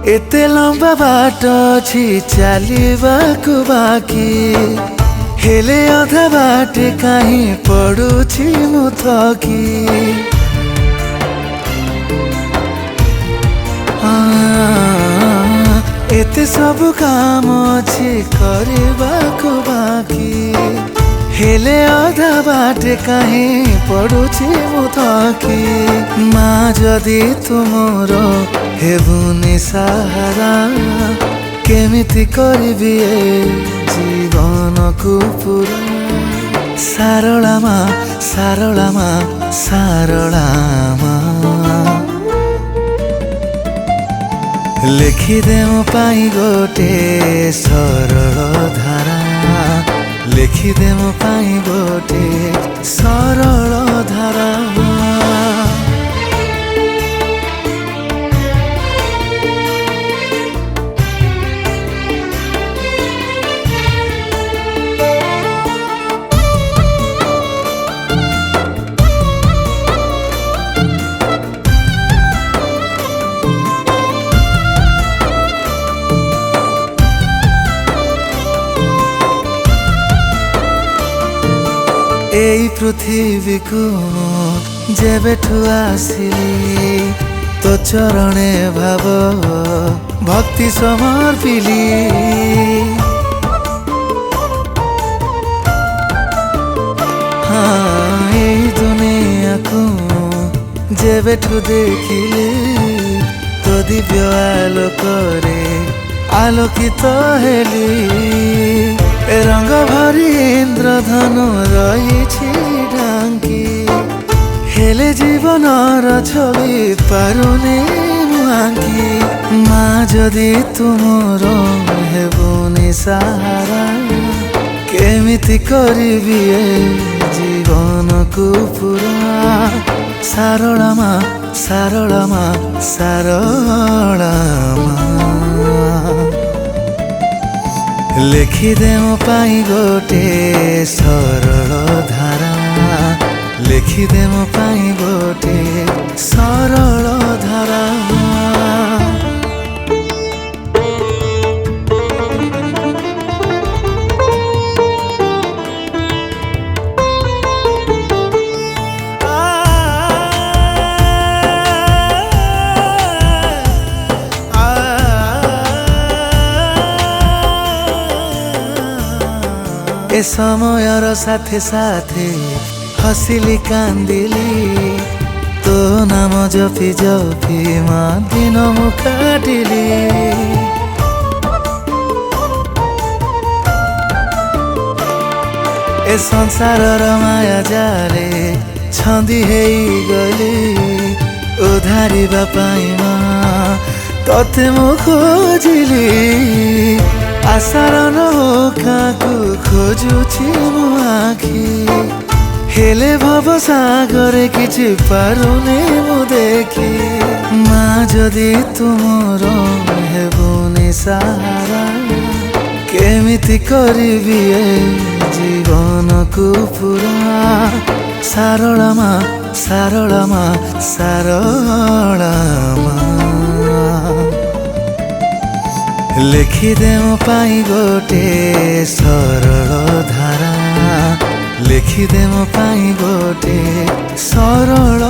एते लंबा बाट अछि चालिबाकु बाकी हेले अधा बाटे काहीं पड़ुछि मु थकी। एते सब काम अछि करबाकु बाकी हेले अधा बाटे काहीं पड़ुछि मु थकी। माँ जदि तुमर हेबुनि सहारा केमिति करिबि जीवन को पूरा। सारला माँ सारला माँ सारला माँ लिखिदे मो पाई गोटे सरल धारा लिखिदे मो पाई गोटे सरल धारा। এই পৃথিবীকু যেবেঠু আসিলি তো চরণে ভাব ভক্তি সমর্পিলি। এই দুনিয়াকু যেবেঠু দেখিলি তো দিব্য আলোকরে আলোকিত হেলি। रंग भरी इंद्रधनु रही ढांकी हेले जीवन छवि पारुनी मुआंकी। माँ जदि तुमर हेबुनि सहारा केमिति करिबि जीवन को पूरा। सारला माँ सारला माँ सारला माँ लिखिदे मो पाई गोटे सरल धारा लिखिदे मो पाई गोटे सरल धारा। ए समयर साथे साथे हसिली कांदिली तो नाम जपी जपी माँ दिन मु काटिली। ए संसार माया जाले छंदी हेई गली उधारिबा पाई माँ तते मु खोजिली। आशार नौकाकु खोजुछि मो आखि हेले भव सागरे किछि पारुनी मु देखि। माँ जदि तुमर हेबुनि सहारा केमिति करिबि जीवन को पूरा। सारला माँ सारला माँ सारला माँ लिखिदे मो पाई गोटे सरल धारा लिखिदे मो पाई गोटे सरल